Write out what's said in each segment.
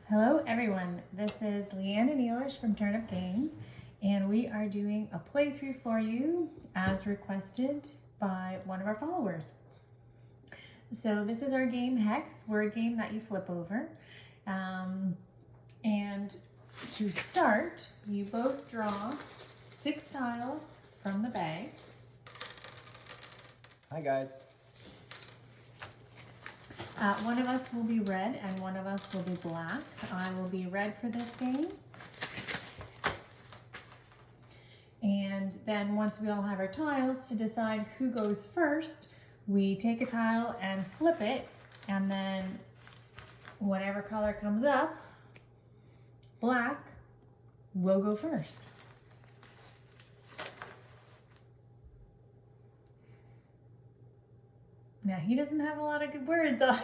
Hello everyone, this is Leanne and Elish from Turnip Games, and we are doing a playthrough for you as requested by one of our followers. So this is our game HEXX, word game that you flip over. And to start, you both draw 6 tiles from the bag. Hi guys. One of us will be red and one of us will be black. I will be red for this game. And then once we all have our tiles, to decide who goes first, we take a tile and flip it, and then whatever color comes up, black, will go first. Now, he doesn't have a lot of good words on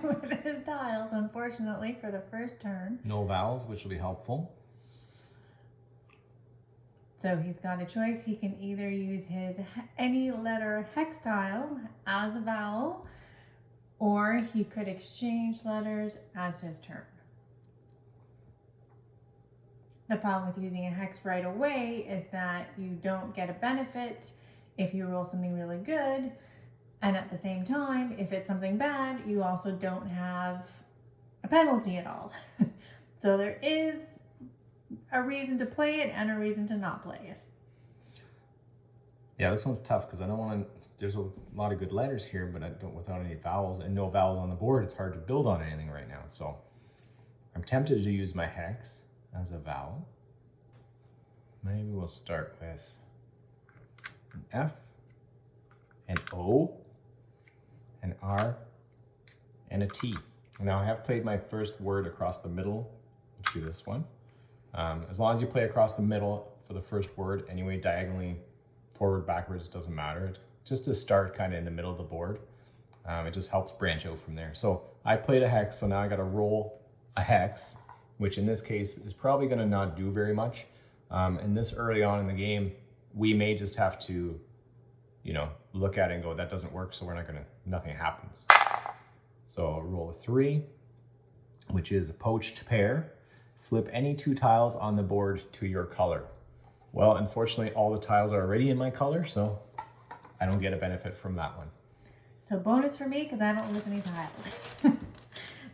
with his tiles, unfortunately, for the first turn. No vowels, which will be helpful. So he's got a choice. He can either use his any letter hex tile as a vowel, or he could exchange letters as his turn. The problem with using a hex right away is that you don't get a benefit if you roll something really good. And at the same time, if it's something bad, you also don't have a penalty at all. So there is a reason to play it and a reason to not play it. Yeah, this one's tough because I don't want to, there's a lot of good letters here, but I don't, without any vowels and no vowels on the board, it's hard to build on anything right now. So I'm tempted to use my hex as a vowel. Maybe we'll start with an F, an O, an R, and a T. Now I have played my first word across the middle, which is this one. As long as you play across the middle for the first word, anyway, diagonally, forward, backwards, doesn't matter. Just to start kind of in the middle of the board. It just helps branch out from there. So I played a hex, so now I got to roll a hex, which in this case is probably going to not do very much. And this early on in the game, we may just have to, look at it and go, that doesn't work, so we're not gonna, nothing happens. So I'll roll a 3, which is a poached pear. Flip any 2 tiles on the board to your color. Well, unfortunately, all the tiles are already in my color, so I don't get a benefit from that one. So bonus for me, because I don't lose any tiles.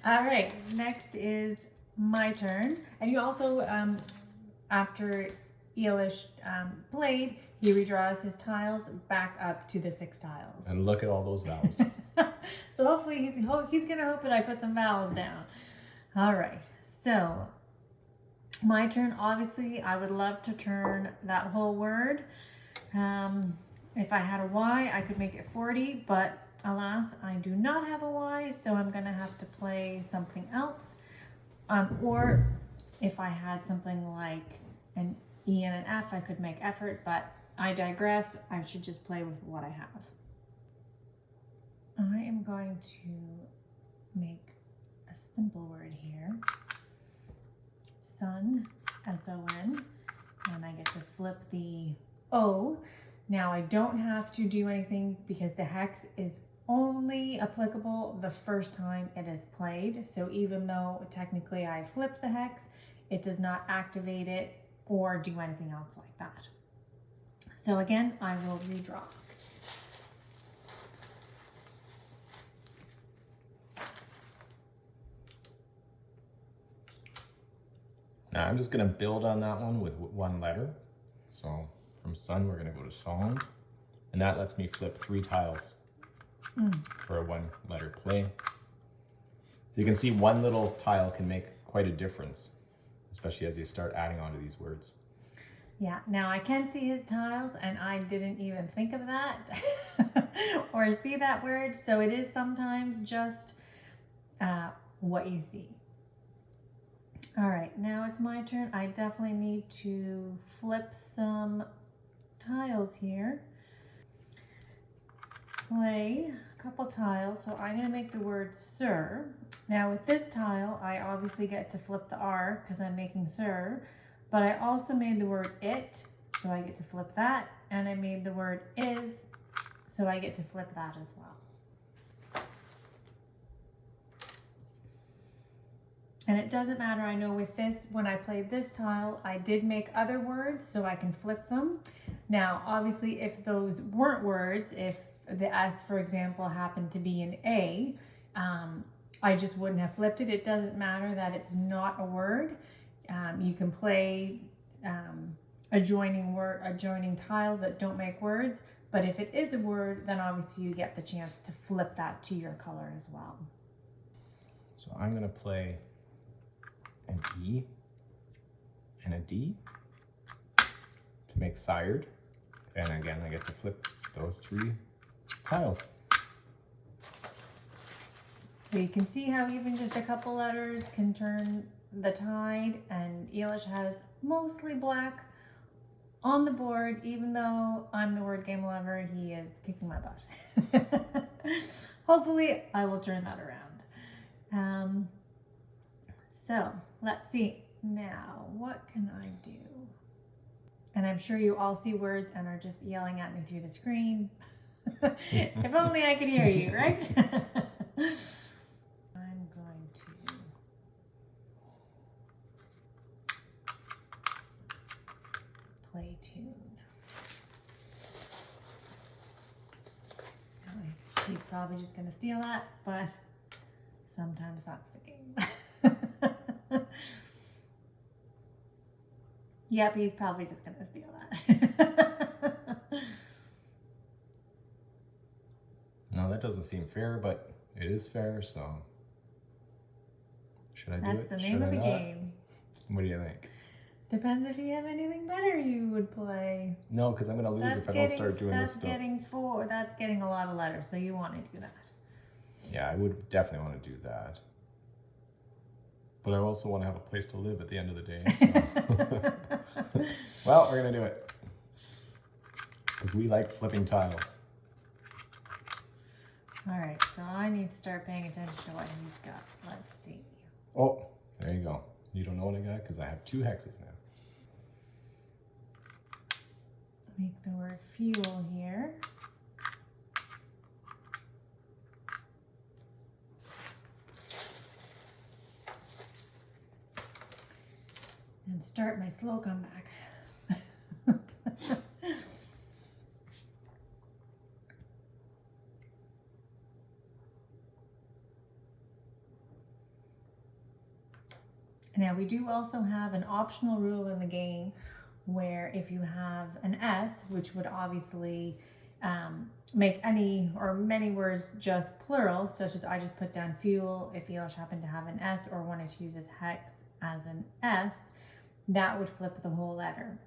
All right, next is my turn. And you also, after Elish played, he redraws his tiles back up to the 6 tiles. And look at all those vowels. So hopefully he's gonna hope that I put some vowels down. All right, so my turn. Obviously, I would love to turn that whole word. If I had a Y, I could make it 40, but alas, I do not have a Y, so I'm gonna have to play something else. Or if I had something like an E and an F, I could make effort, but I digress. I should just play with what I have. I am going to make a simple word here. Sun, S-O-N, and I get to flip the O. Now I don't have to do anything because the hex is only applicable the first time it is played. So even though technically I flipped the hex, it does not activate it or do anything else like that. So again, I will redraw. Now I'm just gonna build on that one with 1 letter. So from sun, we're gonna go to song. And that lets me flip 3 tiles for a 1 letter play. So you can see 1 little tile can make quite a difference, especially as you start adding on to these words. Yeah, now I can see his tiles and I didn't even think of that or see that word. So it is sometimes just what you see. All right, now it's my turn. I definitely need to flip some tiles here. Play a couple tiles. So I'm gonna make the word sir. Now with this tile, I obviously get to flip the R because I'm making sir, but I also made the word it, so I get to flip that, and I made the word is, so I get to flip that as well. And it doesn't matter, I know with this, when I played this tile, I did make other words so I can flip them. Now, obviously, if those weren't words, if the S, for example, happened to be an A, I just wouldn't have flipped it. It doesn't matter that it's not a word. You can play adjoining tiles that don't make words, but if it is a word, then obviously you get the chance to flip that to your color as well. So I'm gonna play an E and a D to make sired. And again, I get to flip those 3 tiles. So you can see how even just a couple letters can turn the tide, and Elish has mostly black on the board. Even though I'm the word game lover, he is kicking my butt. Hopefully I will turn that around. So let's see now, what can I do? And I'm sure you all see words and are just yelling at me through the screen. If only I could hear you, right? I'm going to play tune. He's probably just going to steal that, but sometimes that's the game. Yep, he's probably just going to steal that. No, that doesn't seem fair, but it is fair, so should I do it? That's the name of the game. What do you think? Depends if you have anything better you would play. No, because I'm going to lose if I don't start doing this stuff. That's getting a lot of letters, so you want to do that. Yeah, I would definitely want to do that. But I also want to have a place to live at the end of the day. So. Well, we're going to do it. Because we like flipping tiles. All right, so I need to start paying attention to what he's got. Let's see. Oh, there you go. You don't know what I got? Because I have 2 hexes now. Make the word fuel here. And start my slow comeback. Now we do also have an optional rule in the game where if you have an S, which would obviously make any or many words just plural, such as I just put down fuel, if Elish happened to have an S or wanted to use his hex as an S, that would flip the whole letter.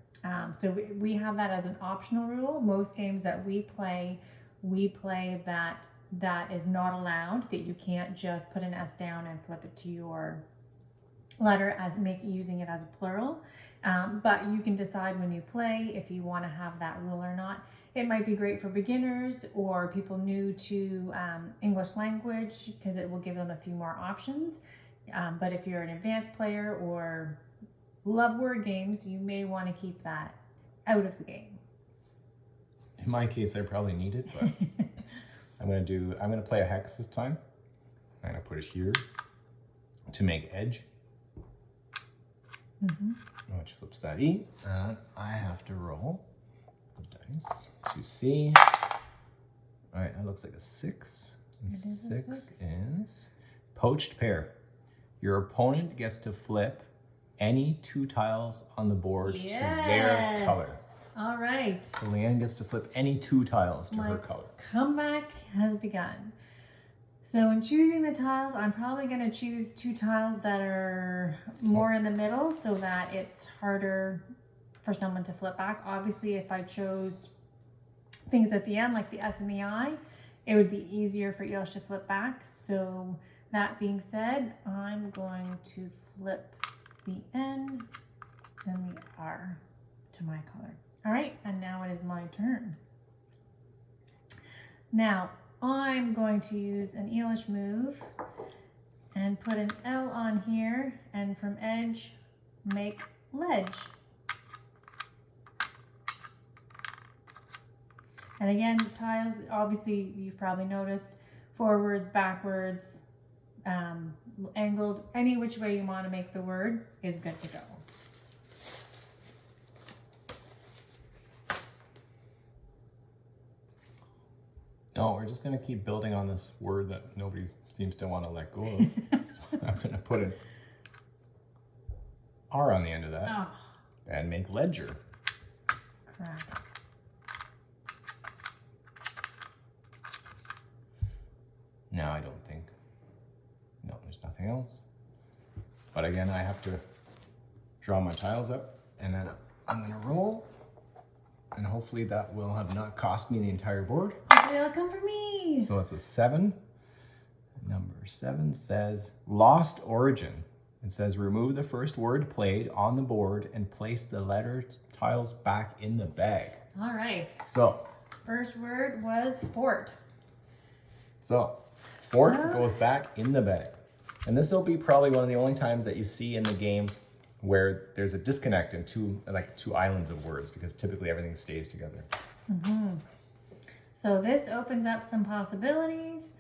So we have that as an optional rule. Most games that we play that is not allowed, that you can't just put an S down and flip it to your letter as using it as a plural. But you can decide when you play if you want to have that rule or not. It might be great for beginners or people new to English language because it will give them a few more options. But if you're an advanced player or love word games, you may want to keep that out of the game. In my case, I probably need it, but I'm gonna play a hex this time. I'm gonna put it here to make edge. Which flips that E, and I have to roll the dice to see. All right, that looks like a 6. And 6 is poached pear. Your opponent gets to flip any 2 tiles on the board to their color. All right. So Leanne gets to flip any 2 tiles to her color. Comeback has begun. So in choosing the tiles, I'm probably going to choose 2 tiles that are more in the middle so that it's harder for someone to flip back. Obviously, if I chose things at the end, like the S and the I, it would be easier for Elish to flip back. So that being said, I'm going to flip the N and the R to my color. All right, and now it is my turn. Now, I'm going to use an Elish move and put an L on here, and from edge, make ledge. And again, tiles, obviously, you've probably noticed, forwards, backwards, angled, any which way you want to make the word is good to go. No, we're just gonna keep building on this word that nobody seems to want to let go of. So I'm gonna put an R on the end of that and make ledger. Crap. No, I don't think. No, there's nothing else. But again, I have to draw my tiles up and then I'm gonna roll. And hopefully that will have not cost me the entire board. Hopefully it'll come for me. So it's a 7. Number 7 says lost origin. It says remove the first word played on the board and place the letter tiles back in the bag. All right. So First word was fort. Fort goes back in the bag. And this will be probably one of the only times that you see in the game where there's a disconnect in two islands of words, because typically everything stays together. So this opens up some possibilities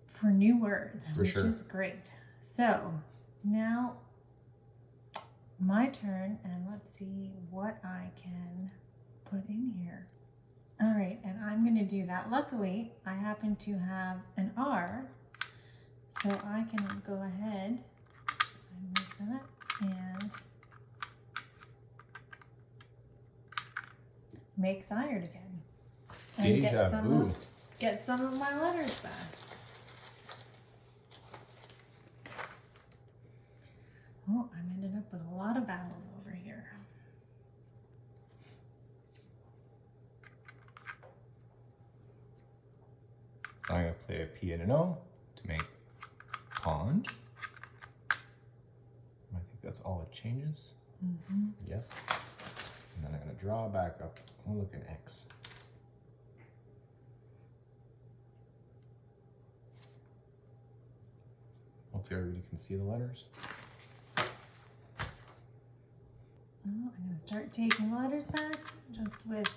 for new words, which is great. So now my turn, and let's see what I can put in here. All right, and I'm going to do that. Luckily, I happen to have an R, so I can go ahead and make that and make sired again. And get some of my letters back. Oh, I'm ended up with a lot of vowels over here. So I'm going to play a P and an O to make pond. I think that's all it changes. Yes. And then I'm going to draw back up. Oh, look, an X. Hopefully everybody can see the letters. I'm going to start taking letters back just with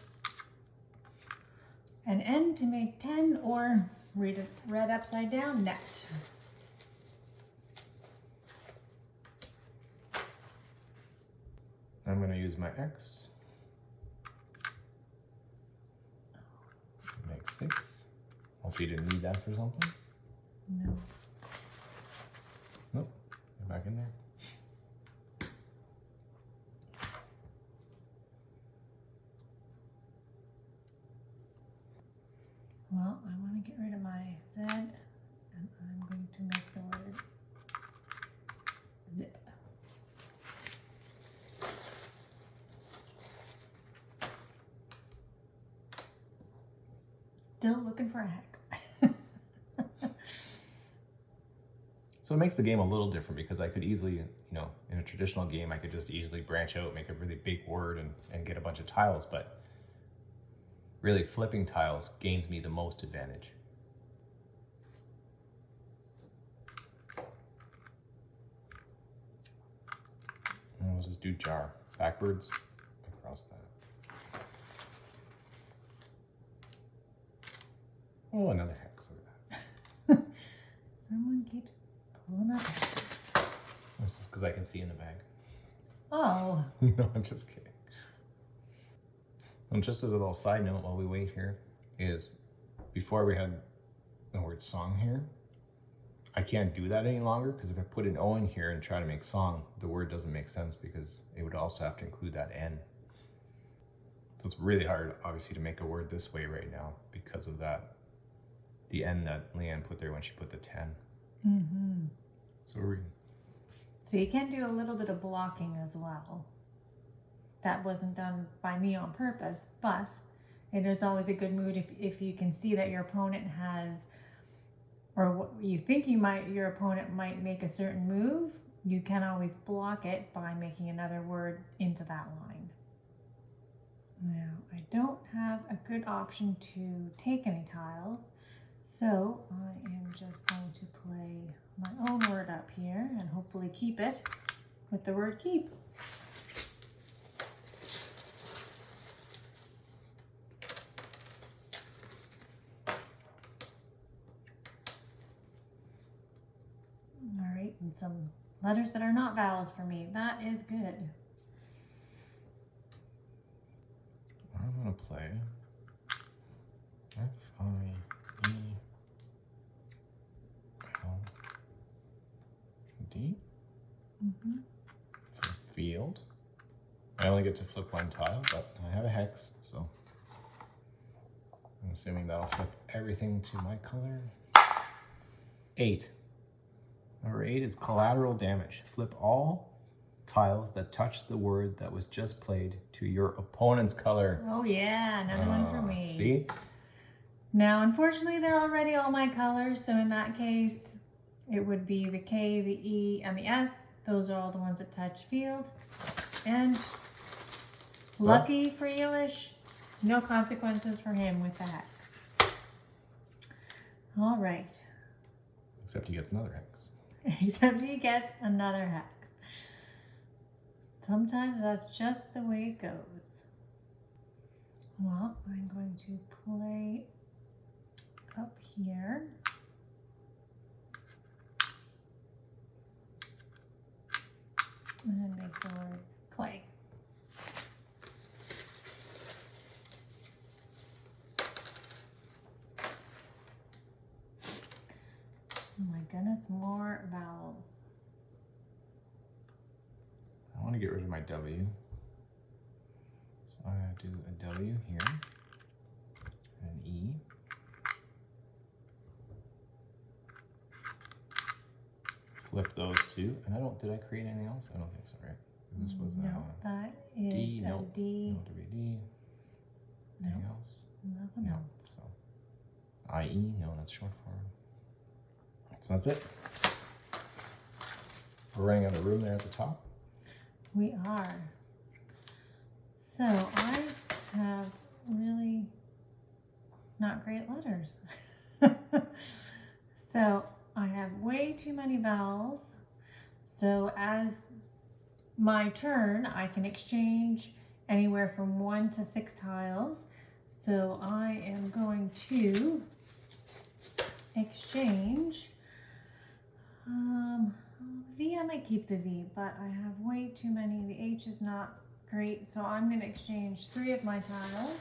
an N to make 10, or read it red upside down, net. I'm going to use my X. Make 6. Hopefully you didn't need that for something. No. Nope. Get back in there. Well, I want to get rid of my Z, and I'm going to make the word zip. Still looking for a hex. So it makes the game a little different, because I could easily, in a traditional game, I could just easily branch out, make a really big word and get a bunch of tiles, but really flipping tiles gains me the most advantage. And we'll just do jar backwards across that. Oh, another hex. Look at that. Someone keeps pulling up. This is because I can see in the bag. Oh. No, I'm just kidding. And just as a little side note while we wait here, is before we had the word song here, I can't do that any longer, because if I put an O in here and try to make song, the word doesn't make sense, because it would also have to include that N. So it's really hard, obviously, to make a word this way right now because of that, the N that Leanne put there when she put the 10. So you can do a little bit of blocking as well. That wasn't done by me on purpose, but it is always a good mood if you can see that your opponent has, or what you think your opponent might make a certain move, you can always block it by making another word into that line. Now, I don't have a good option to take any tiles, so I am just going to play my own word up here and hopefully keep it with the word keep. and some letters that are not vowels for me. That is good. I'm gonna play F-I-E-L-D for field. I only get to flip one tile, but I have a hex, so I'm assuming that'll flip everything to my color. 8. Number 8 is collateral damage. Flip all tiles that touch the word that was just played to your opponent's color. Oh yeah, another one for me. See? Now, unfortunately, they're already all my colors, so in that case, it would be the K, the E, and the S. Those are all the ones that touch field. And lucky for Elish, no consequences for him with the hex. All right. Except he gets another hex. Except he gets another hex. Sometimes that's just the way it goes. Well, I'm going to play up here. And then make the word clay. Oh my goodness, more vowels. I want to get rid of my W. So I'm going to do a W here, an E. Flip those two. And did I create anything else? I don't think so, right? This was no, that is D, a no, D. no WD. Anything else? Nothing No. else. So IE, no, that's short form. So that's it. We're running out of room there at the top. We are. So I have really not great letters. So I have way too many vowels. So as my turn, I can exchange anywhere from 1 to 6 tiles. So I am going to exchange V. I might keep the V, but I have way too many. The H is not great, so I'm going to exchange 3 of my tiles.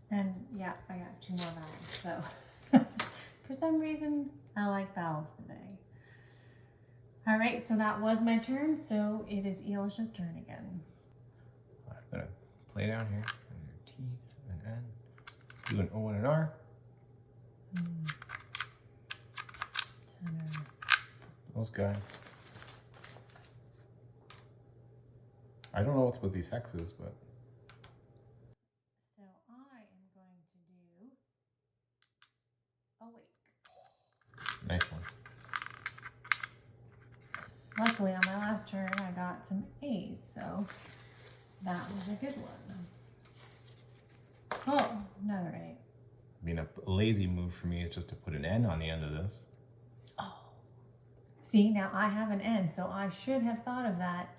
And yeah, I got 2 more vowels. So for some reason, I like vowels today. All right, so that was my turn. So it is Elish's turn again. I'm gonna play down here. I'm gonna do T and N. Do an O and an R. Tenor. Those guys. I don't know what's with these hexes, but So I am going to do awake. nice one. Luckily, on my last turn, I got some A's, so that was a good one. Oh, another A. I mean, a lazy move for me is just to put an N on the end of this. Oh. See, now I have an N, so I should have thought of that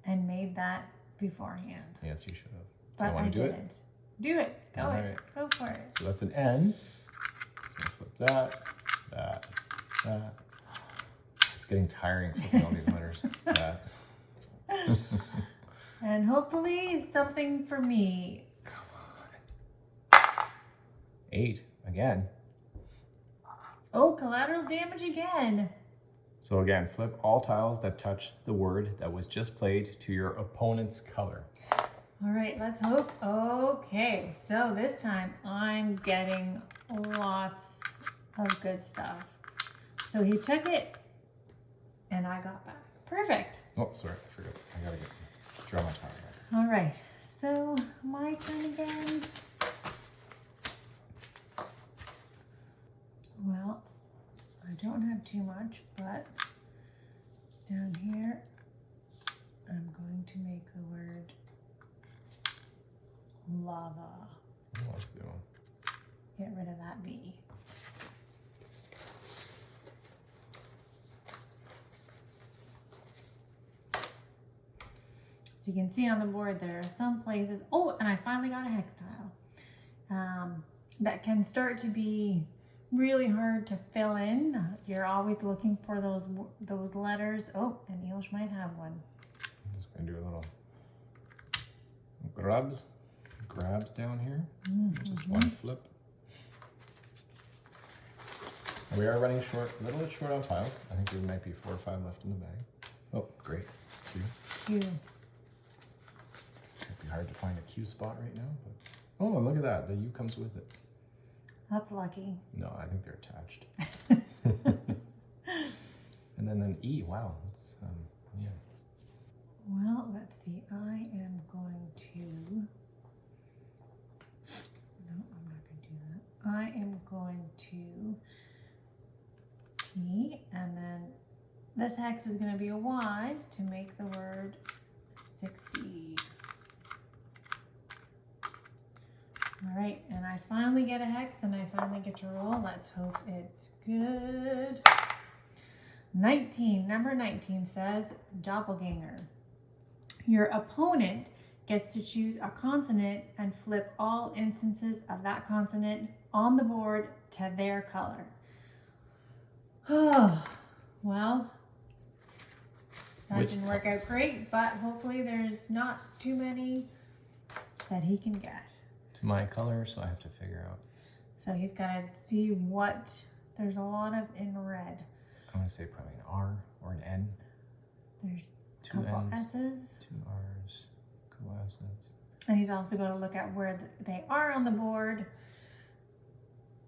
and made that beforehand. Yes, you should have. But I do didn't. it? Do it. Go All it. right. Go for it. So that's an N. So flip that. It's getting tiring flipping all these letters. That. And hopefully something for me. 8 again. Oh, collateral damage again. So again, flip all tiles that touch the word that was just played to your opponent's color. All right, let's hope. Okay, so this time I'm getting lots of good stuff. So he took it and I got back. Perfect. Oh, sorry, I forgot. I gotta draw my tile back. All right, so my turn again. Well, I don't have too much, but down here, I'm going to make the word lava. Oh, that's a good one. Get rid of that V. So you can see on the board there are some places. Oh, and I finally got a hex tile. that can start to be really hard to fill in. You're always looking for those letters. Oh, and English might have one. I'm just gonna do a little grabs down here. Just one flip. We are running short, a little bit short on tiles. I think there might be 4 or 5 left in the bag. Oh, great. Q. Q. It'd be hard to find a Q spot right now, but oh, and look at that. The U comes with it. That's lucky. No, I think they're attached. And then an E. Wow, that's yeah. Well, let's see. I am going to. No, I'm not going to do that. I am going to T, and then this hex is going to be a Y to make the word 60. All right, and I finally get a hex, and I finally get to roll. Let's hope it's good. 19, number 19 says doppelganger. Your opponent gets to choose a consonant and flip all instances of that consonant on the board to their color. Oh, well, that didn't work out great, but hopefully there's not too many that he can get. To my color, so I have to figure out. So he's got to see what, there's a lot of in red. I'm going to say probably an R or an N. There's a 2 couple N's, S's. 2 R's, a couple S's. And he's also going to look at where they are on the board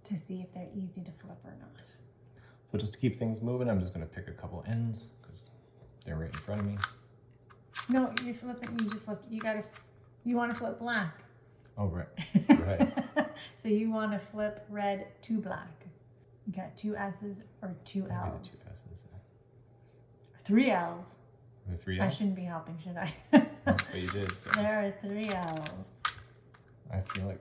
to see if they're easy to flip or not. So just to keep things moving, I'm just going to pick a couple N's because they're right in front of me. No, you're flipping, you just flipped, you want to flip black. Oh, right. Right. So you want to flip red to black. You got 2 S's or 2 Maybe L's. the 2 S's. 3 L's. There are 3 I L's? shouldn't be helping, should I? No, but you did, so. There are 3 L's. I feel like.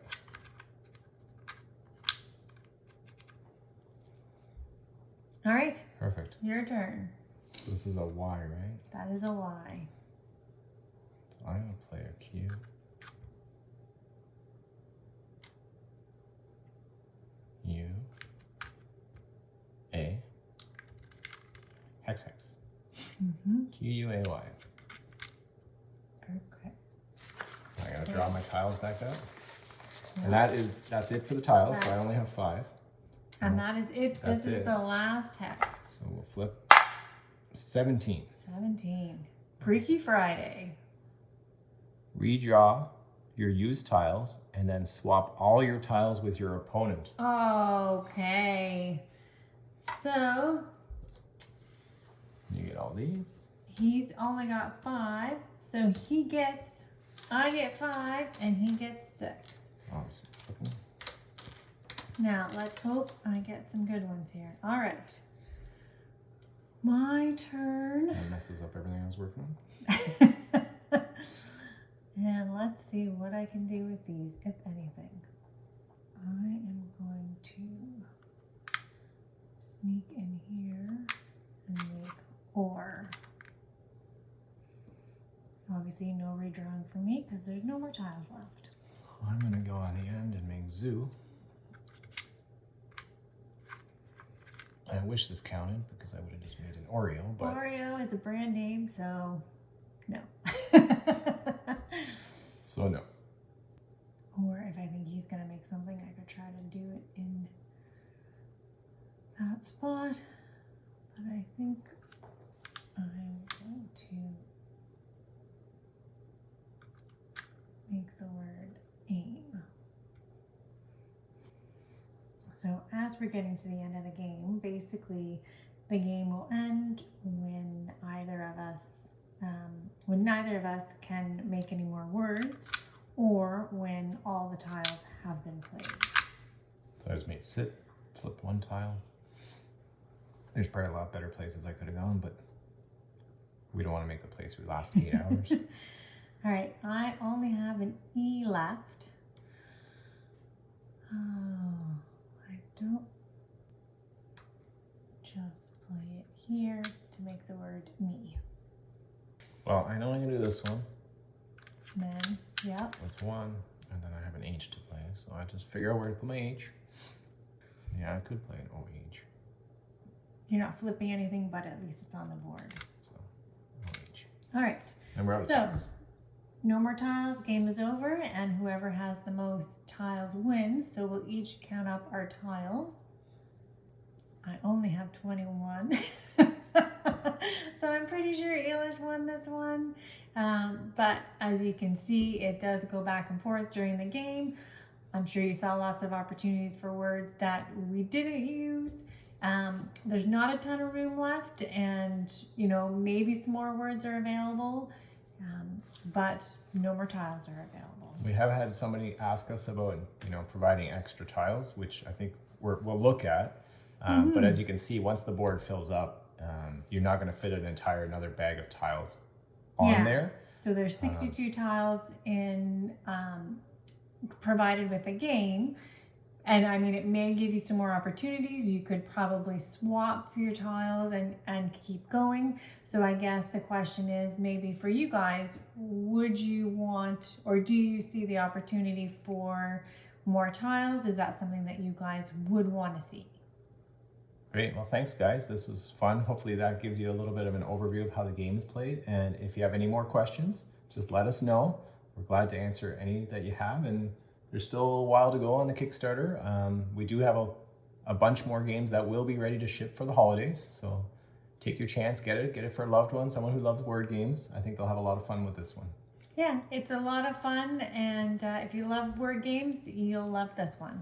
All right, Perfect. your turn. This is a Y, right? That is a Y. So I'm going to play a Q. U. A. HEXX. Q-U-A-Y. Perfect. I gotta draw my tiles back up. And that's it for the tiles, so I only have 5. And that is it. That's This is it. the last hex. So we'll flip 17. 17. Freaky Friday. Redraw your used tiles and then swap all your tiles with your opponent. Okay. So You get all these. he's only got 5. So I get 5 and he gets 6. Awesome. Okay. Now let's hope I get some good ones here. All right. My turn. That messes up everything I was working on. And let's see what I can do with these, if anything. I am going to sneak in here and make or. Obviously no redrawing for me because there's no more tiles left. I'm gonna go on the end and make zoo. I wish this counted because I would have just made an Oreo, but Oreo is a brand name, so no. so no. Or if I think he's gonna make something, I could try to do it in that spot. But I think I'm going to make the word aim. So as we're getting to the end of the game, basically the game will end when neither of us can make any more words, or when all the tiles have been played. So I just made sit, flip 1 tile. There's probably a lot better places I could have gone, but we don't want to make the playthrough last 8 hours. All right, I only have an E left. Oh, I don't just play it here to make the word me. Well, I know I'm gonna do this one. Then, yep. So it's 1, and then I have an H to play. so I just figure out where to put my H. Yeah, I could play an OH. You're not flipping anything, but at least it's on the board. So, OH. All right. And we're out of So, tiles. no more tiles, game is over, and whoever has the most tiles wins. So we'll each count up our tiles. I only have 21. So I'm pretty sure Elish won this one. But as you can see, it does go back and forth during the game. I'm sure you saw lots of opportunities for words that we didn't use. There's not a ton of room left, and maybe some more words are available, but no more tiles are available. We have had somebody ask us about providing extra tiles, which I think we'll look at. But as you can see, once the board fills up, you're not going to fit another bag of tiles on there. So there's 62 tiles in provided with the game. And I mean, it may give you some more opportunities. You could probably swap your tiles and keep going. So I guess the question is, maybe for you guys, would you want, or do you see the opportunity for more tiles? Is that something that you guys would want to see? Great. Well, thanks, guys. This was fun. Hopefully that gives you a little bit of an overview of how the game is played. And if you have any more questions, just let us know. We're glad to answer any that you have. And there's still a while to go on the Kickstarter. We do have a bunch more games that will be ready to ship for the holidays. So take your chance, get it for a loved one, someone who loves word games. I think they'll have a lot of fun with this one. Yeah, it's a lot of fun. And if you love word games, you'll love this one.